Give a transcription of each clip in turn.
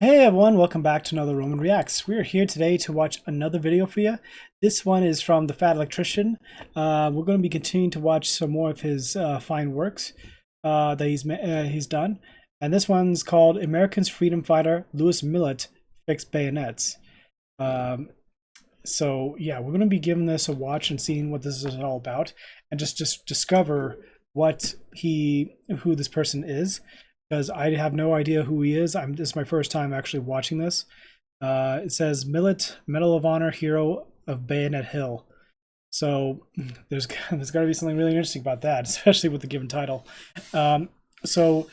Hey everyone, welcome back to another Roman Reacts. We are here today to watch another video for you. This one is from the Fat Electrician. We're going to be continuing to watch some more of his fine works that he's done. And this one's called American's Freedom Fighter Louis Millet Fixed Bayonets. So yeah, we're going to be giving this a watch and seeing what this is all about, and just discover who this person is, because I have no idea who he is. This is my first time actually watching this. It says Millet, Medal of Honor Hero of Bayonet Hill. So there's got to be something really interesting about that, especially with the given title. So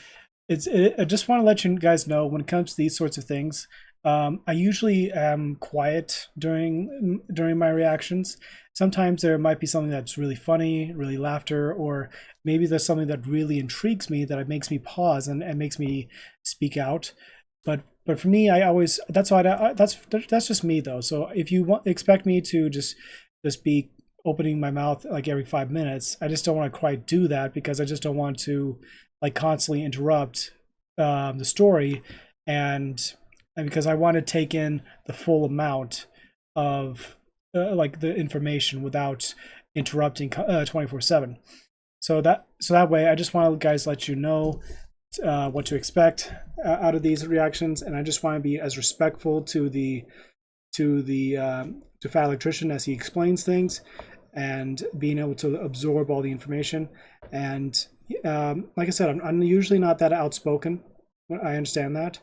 I just want to let you guys know, when it comes to these sorts of things, I usually am quiet during my reactions. Sometimes there might be something that's really funny, really laughter, or maybe there's something that really intrigues me that it makes me pause and makes me speak out. But for me, that's just me though. So if you expect me to just be opening my mouth like every 5 minutes, I just don't want to quite do that, because I just don't want to like constantly interrupt the story, and because I want to take in the full amount of like the information without interrupting 24/7. So that way, I just want to guys let you know what to expect out of these reactions, and I just want to be as respectful to Fat Electrician as he explains things, and being able to absorb all the information. And like I said, I'm usually not that outspoken. I understand that,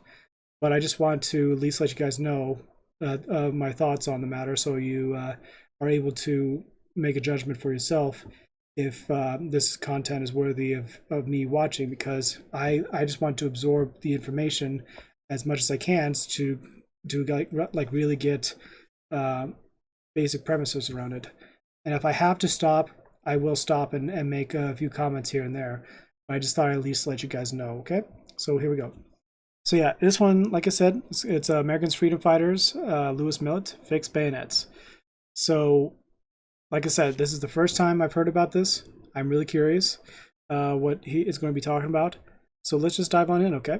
but I just want to at least let you guys know my thoughts on the matter, so you are able to make a judgment for yourself if this content is worthy of me watching, because I just want to absorb the information as much as I can to like really get basic premises around it. And if I have to stop, I will stop and make a few comments here and there. But I just thought I'd at least let you guys know, okay? So here we go. So yeah, this one, like I said, it's American's Freedom Fighters, Louis Millet, Fixed Bayonets. So, like I said, this is the first time I've heard about this. I'm really curious what he is going to be talking about. So let's just dive on in, okay?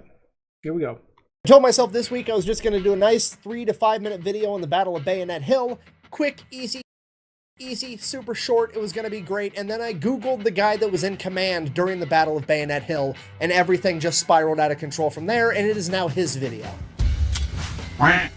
Here we go. I told myself this week I was just going to do a nice 3 to 5 minute video on the Battle of Bayonet Hill. Quick, easy, super short. It was going to be great. And then I Googled the guy that was in command during the Battle of Bayonet Hill, and everything just spiraled out of control from there, and it is now his video.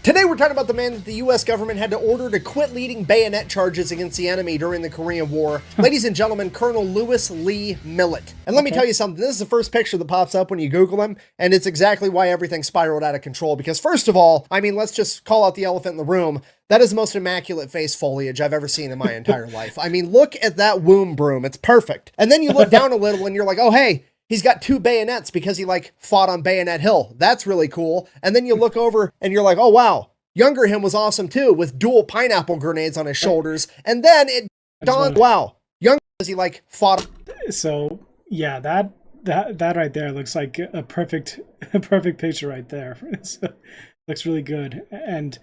Today we're talking about the man that the US government had to order to quit leading bayonet charges against the enemy during the Korean War. Ladies and gentlemen, Colonel Louis Lee Millet. And let me tell you something, this is the first picture that pops up when you Google him, and it's exactly why everything spiraled out of control. Because first of all, I mean, let's just call out the elephant in the room. That is the most immaculate face foliage I've ever seen in my entire life. I mean, look at that womb broom. It's perfect. And then you look down a little and you're like, oh, hey, he's got 2 bayonets because he like fought on Bayonet Hill. That's really cool. And then you look over and you're like, oh, wow. Younger him was awesome too, with dual pineapple grenades on his shoulders. And then it dawned, wow. Younger because he like fought. So yeah, that right there looks like a perfect picture right there. Looks really good. And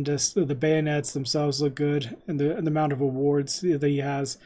just the bayonets themselves look good, and the amount of awards that he has.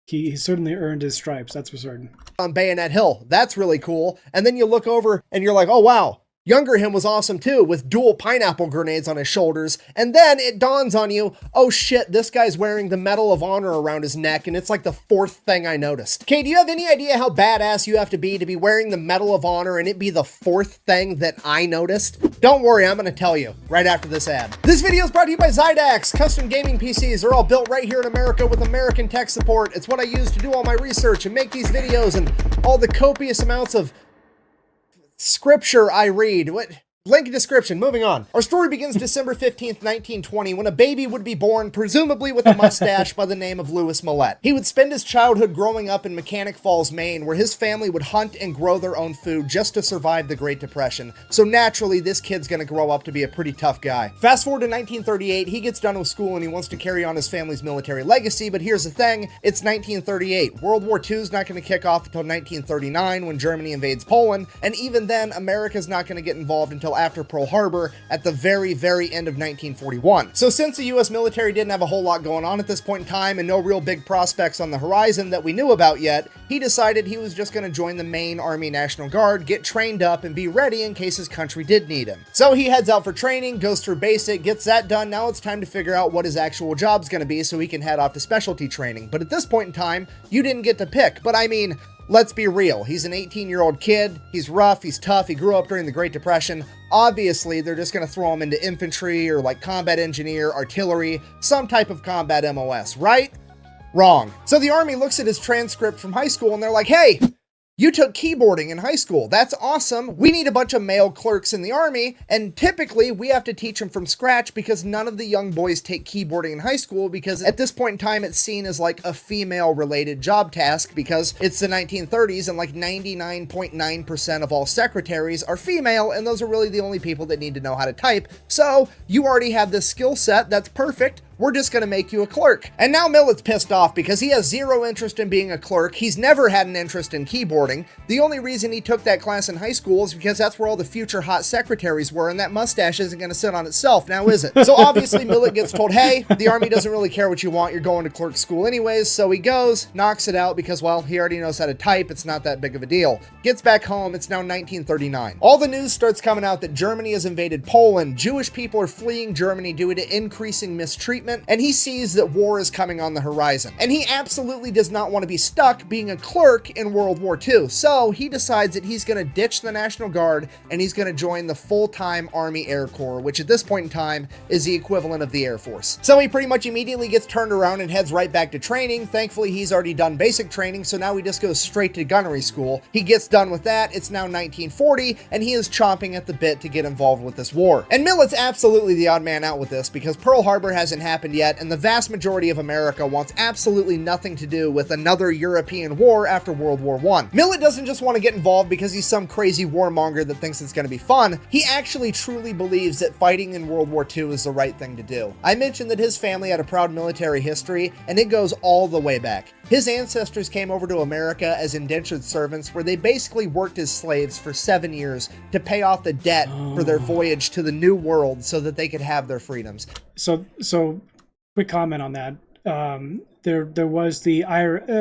He certainly earned his stripes, that's for certain. On Bayonet Hill. That's really cool. And then you look over and you're like, oh, wow. Younger him was awesome too, with dual pineapple grenades on his shoulders. And then it dawns on you, oh shit, this guy's wearing the Medal of Honor around his neck, and it's like the 4th thing I noticed. Okay, do you have any idea how badass you have to be wearing the Medal of Honor and it be the 4th thing that I noticed? Don't worry, I'm gonna tell you right after this ad. This video is brought to you by Zydax. Custom gaming PCs are all built right here in America with American tech support. It's what I use to do all my research and make these videos, and all the copious amounts of scripture I read. What? Link in description. Moving on. Our story begins December 15th, 1920, when a baby would be born, presumably with a mustache, by the name of Louis Millet. He would spend his childhood growing up in Mechanic Falls, Maine, where his family would hunt and grow their own food just to survive the Great Depression. So naturally, this kid's gonna grow up to be a pretty tough guy. Fast forward to 1938, he gets done with school and he wants to carry on his family's military legacy, but here's the thing, it's 1938. World War II is not gonna kick off until 1939, when Germany invades Poland, and even then, America's not gonna get involved until after Pearl Harbor at the very, very end of 1941. So since the US military didn't have a whole lot going on at this point in time and no real big prospects on the horizon that we knew about yet, he decided he was just going to join the main Army National Guard, get trained up, and be ready in case his country did need him. So he heads out for training, goes through basic, gets that done. Now it's time to figure out what his actual job's going to be so he can head off to specialty training. But at this point in time, you didn't get to pick. But I mean, let's be real. He's an 18-year-old kid. He's rough. He's tough. He grew up during the Great Depression. Obviously, they're just going to throw him into infantry or like combat engineer, artillery, some type of combat MOS, right? Wrong. So the Army looks at his transcript from high school and they're like, hey, you took keyboarding in high school. That's awesome. We need a bunch of male clerks in the Army, and typically we have to teach them from scratch because none of the young boys take keyboarding in high school because at this point in time it's seen as like a female-related job task because it's the 1930s and like 99.9% of all secretaries are female, and those are really the only people that need to know how to type. So you already have this skill set. That's perfect. We're just going to make you a clerk. And now Millet's pissed off because he has zero interest in being a clerk. He's never had an interest in keyboarding. The only reason he took that class in high school is because that's where all the future hot secretaries were, and that mustache isn't going to sit on itself, now is it? So obviously Millet gets told, hey, the Army doesn't really care what you want. You're going to clerk school anyways. So he goes, knocks it out because, well, he already knows how to type. It's not that big of a deal. Gets back home. It's now 1939. All the news starts coming out that Germany has invaded Poland. Jewish people are fleeing Germany due to increasing mistreatment, and he sees that war is coming on the horizon. And he absolutely does not want to be stuck being a clerk in World War II. So he decides that he's going to ditch the National Guard and he's going to join the full-time Army Air Corps, which at this point in time is the equivalent of the Air Force. So he pretty much immediately gets turned around and heads right back to training. Thankfully, he's already done basic training, so now he just goes straight to gunnery school. He gets done with that. It's now 1940, and he is chomping at the bit to get involved with this war. And Millet's absolutely the odd man out with this because Pearl Harbor hasn't happened yet, and the vast majority of America wants absolutely nothing to do with another European war after World War I. Millet doesn't just want to get involved because he's some crazy warmonger that thinks it's going to be fun. He actually truly believes that fighting in World War II is the right thing to do. I mentioned that his family had a proud military history, and it goes all the way back. His ancestors came over to America as indentured servants where they basically worked as slaves for 7 years to pay off the debt for their voyage to the New World so that they could have their freedoms. So quick comment on that. There was the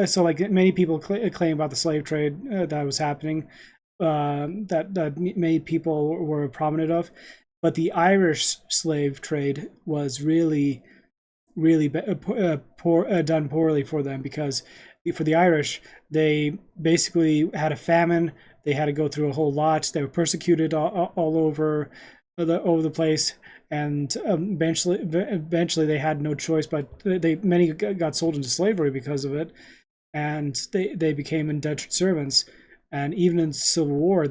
so like many people claim about the slave trade that was happening, that many people were prominent of, but the Irish slave trade was really done poorly for them because for the Irish, they basically had a famine. They had to go through a whole lot. They were persecuted all over the place. And eventually they had no choice, but many got sold into slavery because of it, and they became indentured servants. And even in the Civil War,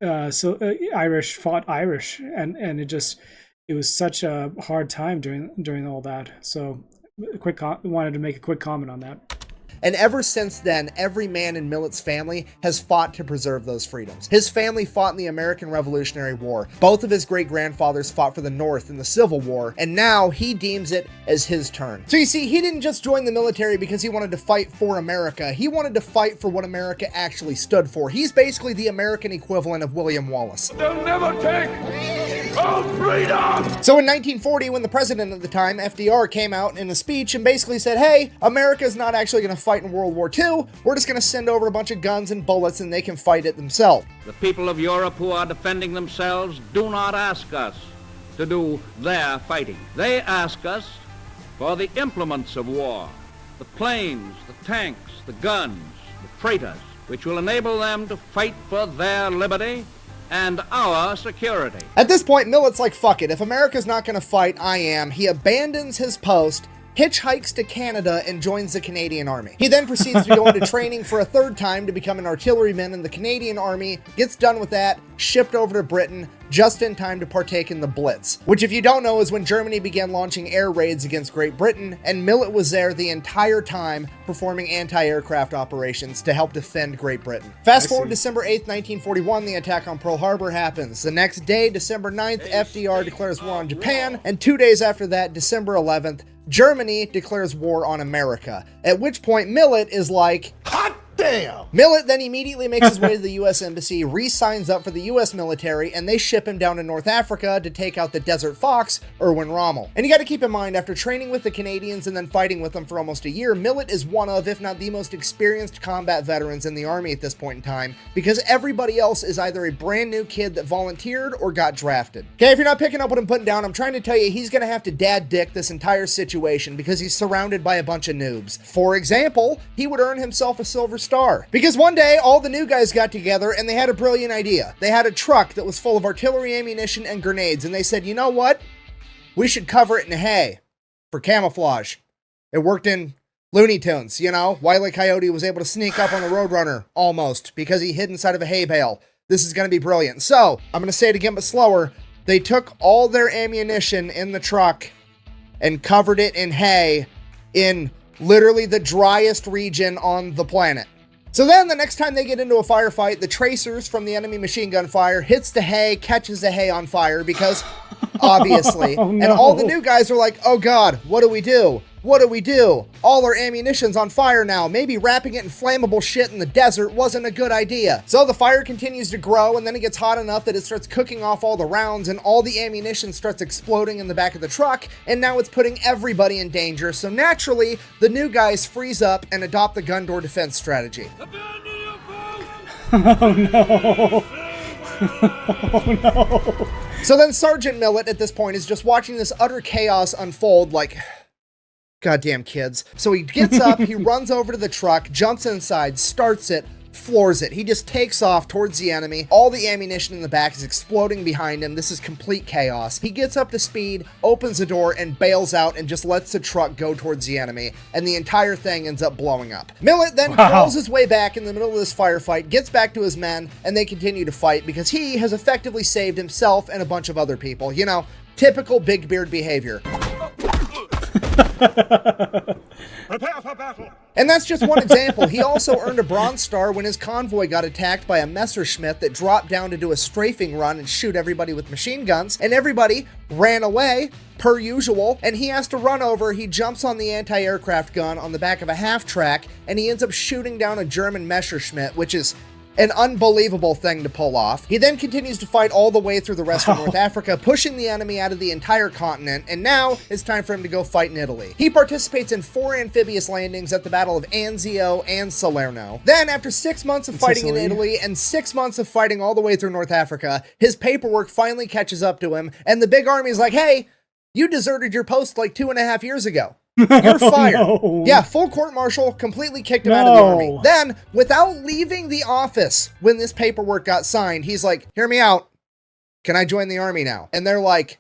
Irish fought Irish, and it was such a hard time during all that. So, wanted to make a quick comment on that. And ever since then, every man in Millet's family has fought to preserve those freedoms. His family fought in the American Revolutionary War. Both of his great-grandfathers fought for the North in the Civil War, and now he deems it as his turn. So you see, he didn't just join the military because he wanted to fight for America. He wanted to fight for what America actually stood for. He's basically the American equivalent of William Wallace. They'll never take our freedom! So in 1940, when the president at the time, FDR, came out in a speech and basically said, hey, America's not actually going to fight in World War II. We're just going to send over a bunch of guns and bullets and they can fight it themselves. The people of Europe who are defending themselves do not ask us to do their fighting. They ask us for the implements of war, the planes, the tanks, the guns, the freighters, which will enable them to fight for their liberty and our security. At this point, Millet's like, fuck it. If America's not going to fight, I am. He abandons his post, hitchhikes to Canada, and joins the Canadian Army. He then proceeds to go into training for a third time to become an artilleryman in the Canadian Army, gets done with that, shipped over to Britain, just in time to partake in the Blitz, which if you don't know is when Germany began launching air raids against Great Britain, and Millet was there the entire time performing anti-aircraft operations to help defend Great Britain. Fast forward December 8th, 1941, the attack on Pearl Harbor happens. The next day, December 9th, FDR declares war on Japan, and 2 days after that, December 11th, Germany declares war on America, at which point Millet is like, Hot damn! Damn! Millet then immediately makes his way to the U.S. Embassy, re-signs up for the U.S. military, and they ship him down to North Africa to take out the Desert Fox, Erwin Rommel. And you gotta keep in mind, after training with the Canadians and then fighting with them for almost a year, Millet is one of, if not the most experienced combat veterans in the Army at this point in time, because everybody else is either a brand new kid that volunteered or got drafted. Okay, if you're not picking up what I'm putting down, I'm trying to tell you he's gonna have to dad dick this entire situation because he's surrounded by a bunch of noobs. For example, he would earn himself a Silver Star. Because one day, all the new guys got together and they had a brilliant idea. They had a truck that was full of artillery ammunition and grenades, and they said, you know what? We should cover it in hay for camouflage. It worked in Looney Tunes, you know? Wile E. Coyote was able to sneak up on the Roadrunner, almost, because he hid inside of a hay bale. This is going to be brilliant. So, I'm going to say it again, but slower. They took all their ammunition in the truck and covered it in hay in literally the driest region on the planet. So then the next time they get into a firefight, the tracers from the enemy machine gun fire hits the hay, catches the hay on fire because obviously, Oh, no. and all the new guys are like, oh God, what do we do? What do we do? All our ammunition's on fire now. Maybe wrapping it in flammable shit in the desert wasn't a good idea. So the fire continues to grow, and then it gets hot enough that it starts cooking off all the rounds, and all the ammunition starts exploding in the back of the truck, and now it's putting everybody in danger. So naturally, the new guys freeze up and adopt the gun door defense strategy. Oh no. Oh no. So then Sergeant Millet at this point is just watching this utter chaos unfold like, goddamn kids. So he gets up, he runs over to the truck, jumps inside, starts it, floors it. He just takes off towards the enemy. All the ammunition in the back is exploding behind him. This is complete chaos. He gets up to speed, opens the door, and bails out and just lets the truck go towards the enemy, and the entire thing ends up blowing up. Millet then crawls his way back in the middle of this firefight, gets back to his men, and they continue to fight because he has effectively saved himself and a bunch of other people. You know, typical Big Beard behavior. Prepare for battle! And that's just one example. He also earned a Bronze Star when his convoy got attacked by a Messerschmitt that dropped down to do a strafing run and shoot everybody with machine guns, and everybody ran away, per usual, and he has to run over. He jumps on the anti-aircraft gun on the back of a half-track, and he ends up shooting down a German Messerschmitt, which is an unbelievable thing to pull off. He then continues to fight all the way through the rest of North Africa, pushing the enemy out of the entire continent, and now it's time for him to go fight in Italy. He participates in 4 amphibious landings at the Battle of Anzio and Salerno. Then, after 6 months of fighting in Italy and 6 months of fighting all the way through North Africa, his paperwork finally catches up to him, and the big army's like, hey, you deserted your post like 2.5 years ago. You're fired. No. Yeah, full court-martial, completely kicked him out of the army. Then, without leaving the office when this paperwork got signed, he's like, hear me out. Can I join the army now? And they're like,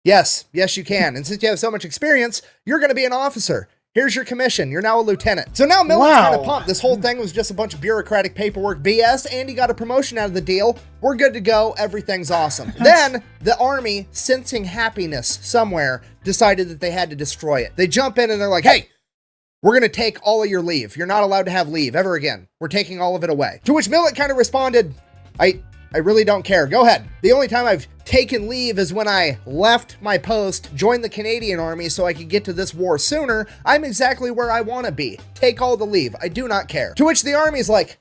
yes, you can. And since you have so much experience, you're going to be an officer. Here's your commission. You're now a lieutenant. So now Millet's kind of pumped. This whole thing was just a bunch of bureaucratic paperwork BS, and he got a promotion out of the deal. We're good to go. Everything's awesome. Then the army, sensing happiness somewhere, decided that they had to destroy it. They jump in and they're like, hey, we're going to take all of your leave. You're not allowed to have leave ever again. We're taking all of it away. To which Millet kind of responded, I really don't care. Go ahead. The only time I've taken leave is when I left my post, joined the Canadian Army so I could get to this war sooner. I'm exactly where I want to be. Take all the leave. I do not care. To which the Army's like,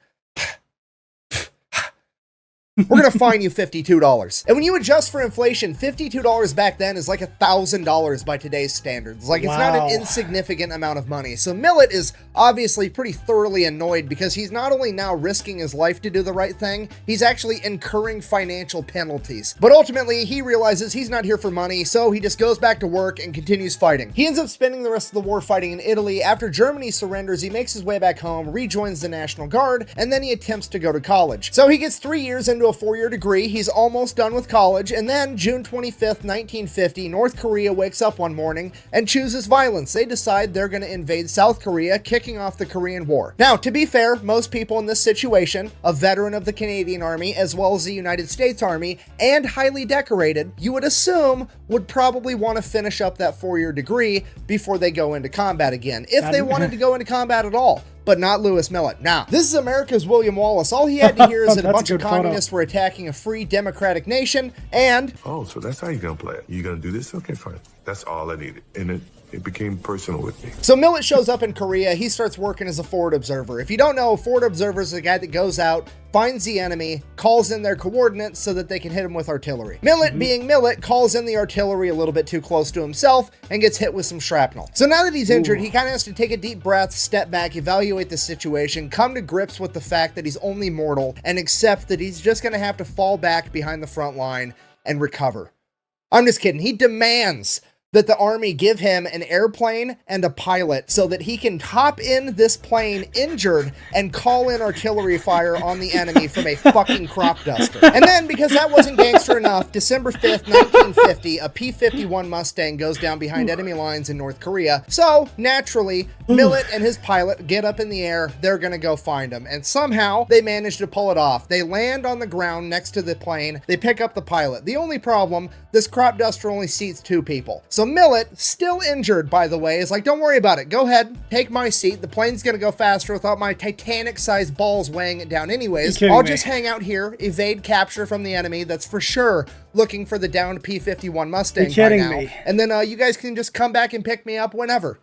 we're going to fine you $52. And when you adjust for inflation, $52 back then is like $1,000 by today's standards. Like, it's not an insignificant amount of money. So Millet is obviously pretty thoroughly annoyed because he's not only now risking his life to do the right thing, he's actually incurring financial penalties. But ultimately, he realizes he's not here for money, so he just goes back to work and continues fighting. He ends up spending the rest of the war fighting in Italy. After Germany surrenders, he makes his way back home, rejoins the National Guard, and then he attempts to go to college. So he gets 3 years into a 4-year degree. He's almost done with college, and then June 25th, 1950, North Korea wakes up one morning and chooses violence. They decide they're going to invade South Korea, kicking off the Korean War. Now, to be fair, most people in this situation, a veteran of the Canadian Army as well as the United States Army, and highly decorated, you would assume would probably want to finish up that 4-year degree before they go into combat again, if they wanted to go into combat at all. But not Lewis Millet. Now, this is America's William Wallace. All he had to hear is that a bunch of communists were attacking a free democratic nation, and... Oh, so that's how you're gonna play it. You gonna do this? Okay, fine. That's all I needed. And it became personal with me. So Millet shows up in Korea. He starts working as a forward observer. If you don't know, a forward observer is the guy that goes out, finds the enemy, calls in their coordinates so that they can hit him with artillery. Millet, being Millet, calls in the artillery a little bit too close to himself and gets hit with some shrapnel. So now that he's injured, he kind of has to take a deep breath, step back, evaluate the situation, come to grips with the fact that he's only mortal, and accept that he's just going to have to fall back behind the front line and recover. I'm just kidding. He demands that the army give him an airplane and a pilot so that he can hop in this plane injured and call in artillery fire on the enemy from a fucking crop duster. And then, because that wasn't gangster enough, December 5th, 1950, a P-51 Mustang goes down behind enemy lines in North Korea. So, naturally, Millet and his pilot get up in the air. They're gonna go find him. And somehow, they manage to pull it off. They land on the ground next to the plane. They pick up the pilot. The only problem, this crop duster only seats 2 people. So Millet, still injured by the way, is like, don't worry about it. Go ahead, take my seat. The plane's gonna go faster without my Titanic-sized balls weighing it down anyways. I'll just hang out here, evade capture from the enemy that's for sure looking for the downed P-51 Mustang by now. And then you guys can just come back and pick me up whenever.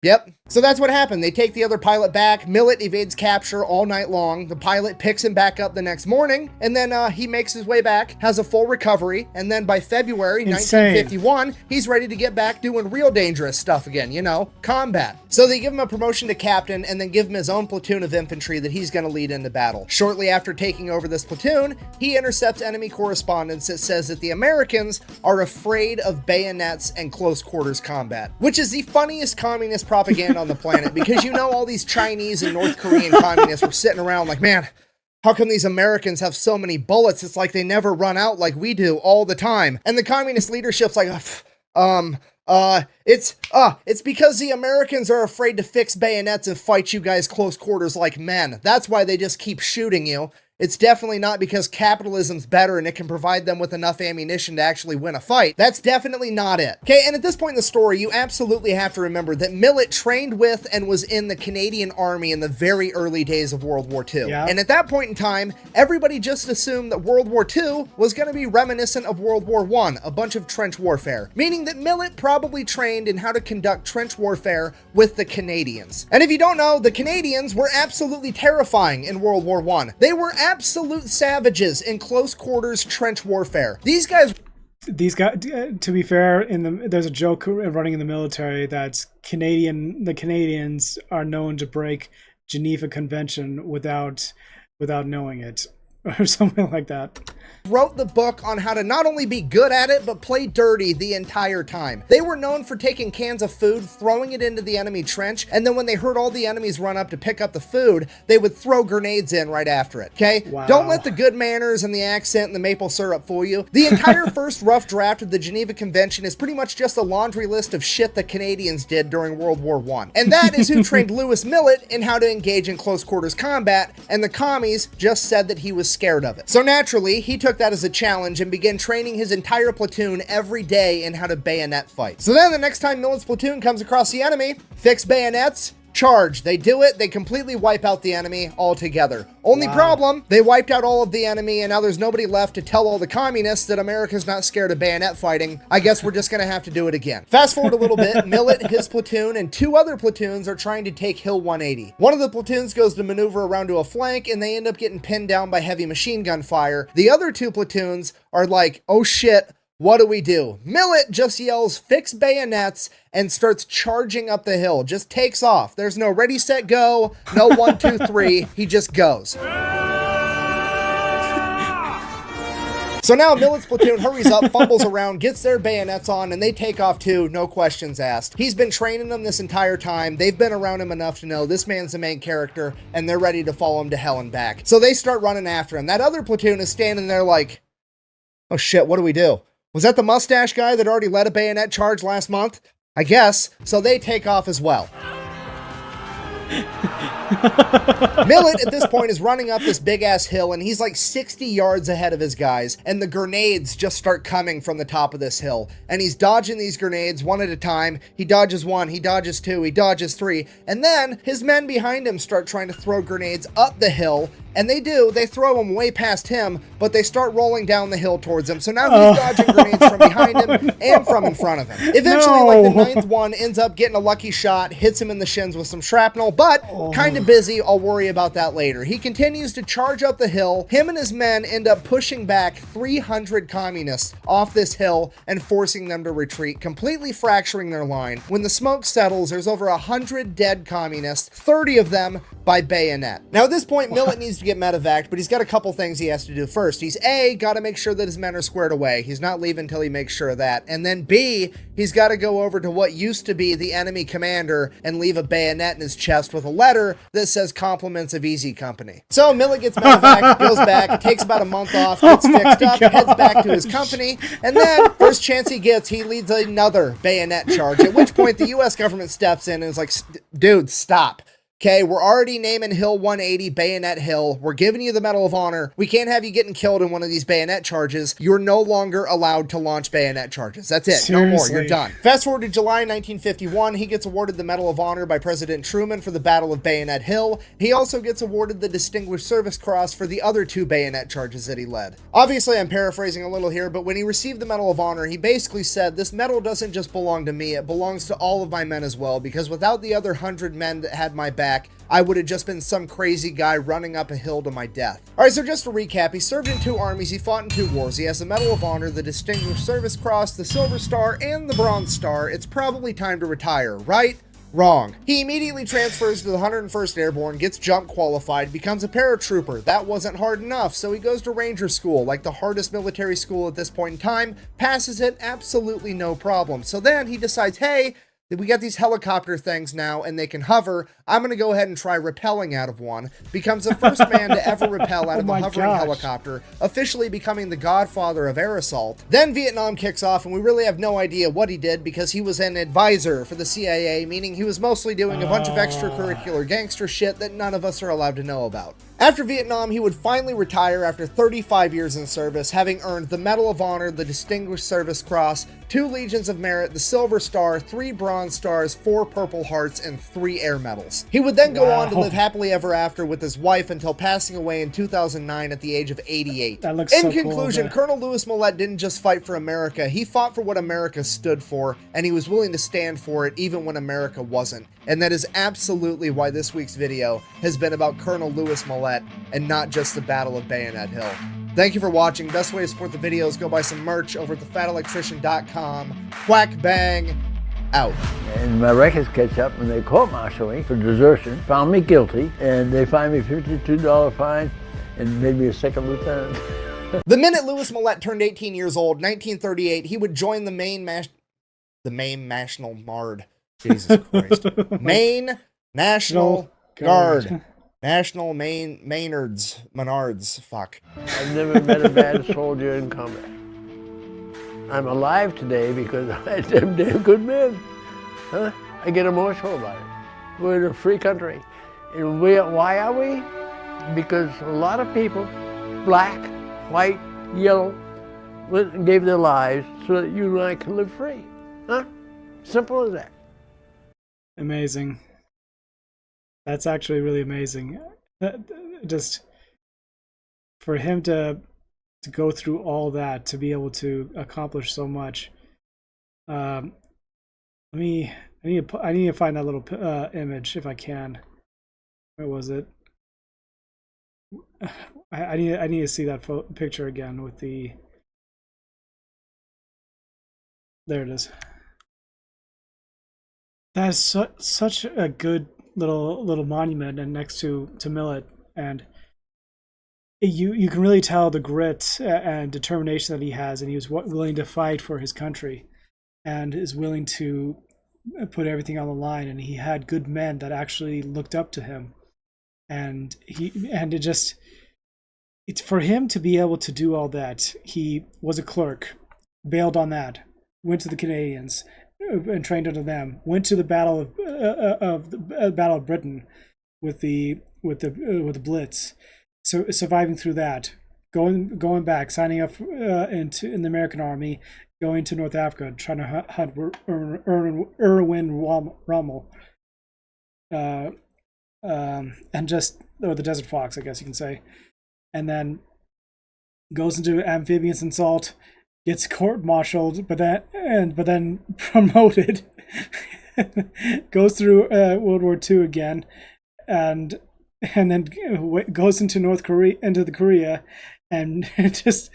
Yep. So that's what happened. They take the other pilot back. Millet evades capture all night long. The pilot picks him back up the next morning, and then he makes his way back, has a full recovery, and then by February 1951, he's ready to get back doing real dangerous stuff again, you know, combat. So they give him a promotion to captain, and then give him his own platoon of infantry that he's going to lead into battle. Shortly after taking over this platoon, he intercepts enemy correspondence that says that the Americans are afraid of bayonets and close quarters combat, which is the funniest communist propaganda on the planet, because you know all these Chinese and North Korean communists were sitting around like, man, how come these Americans have so many bullets? It's like they never run out like we do all the time. And the communist leadership's like, it's because the Americans are afraid to fix bayonets and fight you guys close quarters like men. That's why they just keep shooting you. It's definitely not because capitalism's better and it can provide them with enough ammunition to actually win a fight. That's definitely not it. Okay, and at this point in the story, you absolutely have to remember that Millet trained with and was in the Canadian Army in the very early days of World War II. Yeah. And at that point in time, everybody just assumed that World War II was going to be reminiscent of World War I, a bunch of trench warfare, meaning that Millet probably trained in how to conduct trench warfare with the Canadians. And if you don't know, the Canadians were absolutely terrifying in World War I. They were absolute savages in close quarters trench warfare. These guys, to be fair, there's a joke running in the military that the Canadians are known to break Geneva Convention without knowing it, or something like that. Wrote the book on how to not only be good at it, but play dirty the entire time. They were known for taking cans of food, throwing it into the enemy trench, and then when they heard all the enemies run up to pick up the food, they would throw grenades in right after it, okay? Wow. Don't let the good manners and the accent and the maple syrup fool you. The entire first rough draft of the Geneva Convention is pretty much just a laundry list of shit the Canadians did during World War I. And that is who trained Lewis Millet in how to engage in close quarters combat, and the commies just said that he was scared of it. So naturally, he took that as a challenge and began training his entire platoon every day in how to bayonet fight. So then the next time Millet's platoon comes across the enemy, fix bayonets, charge. They do it, they completely wipe out the enemy altogether. Only problem, they wiped out all of the enemy and now there's nobody left to tell all the communists that America's not scared of bayonet fighting. I guess we're just gonna have to do it again. Fast forward a little bit, Millet, his platoon, and 2 other platoons are trying to take Hill 180. One of the platoons goes to maneuver around to a flank and they end up getting pinned down by heavy machine gun fire. The other 2 platoons are like, oh shit, what do we do? Millet just yells, fix bayonets, and starts charging up the hill. Just takes off. There's no ready, set, go, no 1, 2, 3. He just goes. So now Millet's platoon hurries up, fumbles around, gets their bayonets on, and they take off too, no questions asked. He's been training them this entire time. They've been around him enough to know this man's the main character, and they're ready to follow him to hell and back. So they start running after him. That other platoon is standing there like, oh shit, what do we do? Was that the mustache guy that already led a bayonet charge last month? I guess. So they take off as well. Millet at this point is running up this big ass hill and he's like 60 yards ahead of his guys and the grenades just start coming from the top of this hill and he's dodging these grenades one at a time. He dodges 1, he dodges 2, he dodges 3, and then his men behind him start trying to throw grenades up the hill And they do. They throw him way past him, but they start rolling down the hill towards him. So now he's dodging grenades from behind him and from in front of him. Eventually, like the ninth one ends up getting a lucky shot, hits him in the shins with some shrapnel, but kind of busy. I'll worry about that later. He continues to charge up the hill. Him and his men end up pushing back 300 communists off this hill and forcing them to retreat, completely fracturing their line. When the smoke settles, there's over 100 dead communists, 30 of them by bayonet. Now at this point, Millet needs to get medevaced, but he's got a couple things he has to do first. He's A, got to make sure that his men are squared away. He's not leaving until he makes sure of that. And then B, he's got to go over to what used to be the enemy commander and leave a bayonet in his chest with a letter that says compliments of Easy Company. So Millet gets medevaced, goes back, takes about a month off, gets fixed up, heads back to his company, and then first chance he gets, he leads another bayonet charge, at which point the US government steps in and is like, dude, stop. Okay, we're already naming Hill 180 Bayonet Hill. We're giving you the Medal of Honor. We can't have you getting killed in one of these bayonet charges. You're no longer allowed to launch bayonet charges. That's it. Seriously? No more. You're done. Fast forward to July 1951. He gets awarded the Medal of Honor by President Truman for the Battle of Bayonet Hill. He also gets awarded the Distinguished Service Cross for the other 2 bayonet charges that he led. Obviously, I'm paraphrasing a little here, but when he received the Medal of Honor, he basically said, this medal doesn't just belong to me, it belongs to all of my men as well, because without the other 100 men that had my back, I would have just been some crazy guy running up a hill to my death. Alright, so just to recap, he served in 2 armies, he fought in 2 wars. He has the Medal of Honor, the Distinguished Service Cross, the Silver Star, and the Bronze Star. It's probably time to retire, right? Wrong. He immediately transfers to the 101st Airborne, gets jump qualified, becomes a paratrooper. That wasn't hard enough, so he goes to Ranger School, like the hardest military school at this point in time, passes it, absolutely no problem. So then he decides, hey, we got these helicopter things now and they can hover. I'm going to go ahead and try rappelling out of one. Becomes the first man to ever rappel out of a hovering helicopter, officially becoming the godfather of air assault. Then Vietnam kicks off and we really have no idea what he did because he was an advisor for the CIA, meaning he was mostly doing a bunch of extracurricular gangster shit that none of us are allowed to know about. After Vietnam, he would finally retire after 35 years in service, having earned the Medal of Honor, the Distinguished Service Cross, 2 Legions of Merit, the Silver Star, 3 Bronze Stars, 4 Purple Hearts, and 3 Air Medals. He would then go on to live happily ever after with his wife until passing away in 2009 at the age of 88. That looks In so conclusion, cool, Colonel Louis Millet didn't just fight for America, he fought for what America stood for, and he was willing to stand for it even when America wasn't. And that is absolutely why this week's video has been about Colonel Louis Millet and not just the Battle of Bayonet Hill. Thank you for watching. Best way to support the video is go buy some merch over at thefatelectrician.com. Quack bang, out. And my records catch up and they court-martial me for desertion, found me guilty, and they fined me $52 fine and made me a second lieutenant. The minute Louis Millet turned 18 years old, 1938, he would join the Maine National Guard. Jesus Christ. Maine National Guard. National Menards. Fuck. I've never met a bad soldier in combat. I'm alive today because I had them damn good men. Huh? I get emotional about it. We're in a free country. And why are we? Because a lot of people, black, white, yellow, gave their lives so that you and I can live free. Huh? Simple as that. Amazing. That's actually really amazing. Just for him to go through all that, to be able to accomplish so much. I need to find that little image if I can. Where was it? I need to see that picture again with the. There it is. That is such a good little monument, and next to Millet, and you can really tell the grit and determination that he has, and he was willing to fight for his country, and is willing to put everything on the line. And he had good men that actually looked up to him, and it's for him to be able to do all that. He was a clerk, bailed on that, went to the Canadians and trained under them. Went to the Battle of Britain with the Blitz, so surviving through that, going back, signing up in the American Army, going to North Africa, trying to hunt Erwin Rommel, and just or the desert fox, I guess you can say, and then goes into amphibians assault, gets court-martialed, but then promoted, goes through World War II again, and then goes into into the Korea, and just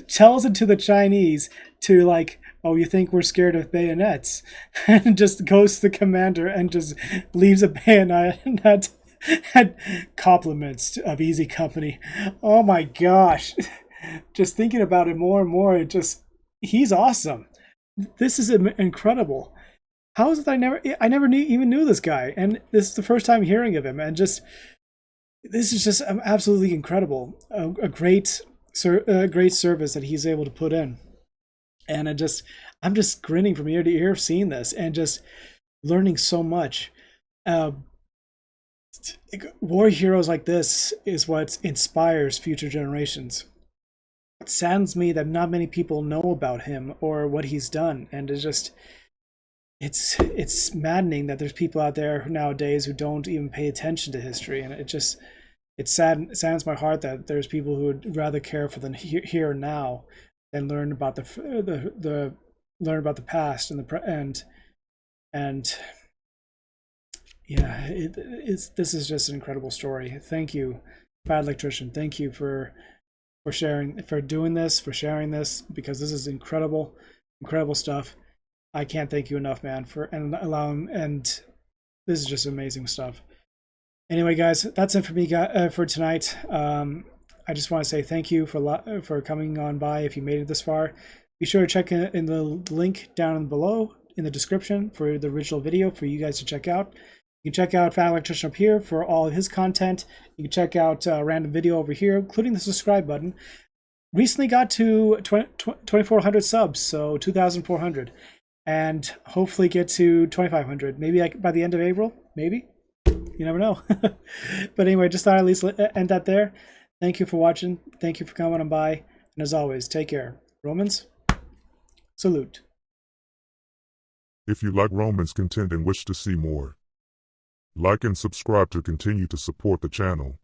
tells it to the Chinese to like, oh, you think we're scared of bayonets, and just goes to the commander and just leaves a bayonet and compliments of Easy Company. Oh my gosh. Just thinking about it more and more, he's awesome. This is incredible. How is it that I never even knew this guy, and this is the first time hearing of him, and this is just absolutely incredible. A great service that he's able to put in, and I'm just grinning from ear to ear seeing this and just learning so much. War heroes like this is what inspires future generations. It saddens me that not many people know about him or what he's done, and it's maddening that there's people out there nowadays who don't even pay attention to history, and it saddens my heart that there's people who would rather care for the here and now than learn about the past and and yeah, this is just an incredible story. Thank you, Bad Electrician. Thank you for sharing, for doing this, for sharing this, because this is incredible stuff. I can't thank you enough, man, and this is just amazing stuff. Anyway, guys, that's it for me for tonight. I just want to say thank you for coming on by. If you made it this far, be sure to check in the link down below in the description for the original video for you guys to check out. You can check out Fat Electrician up here for all of his content. You can check out a random video over here, including the subscribe button. Recently got to 2,400 subs, so 2,400. And hopefully get to 2,500. Maybe by the end of April, maybe? You never know. But anyway, just thought I'd at least end that there. Thank you for watching. Thank you for coming on by. And as always, take care. Romans, salute. If you like Romans content and wish to see more, like and subscribe to continue to support the channel.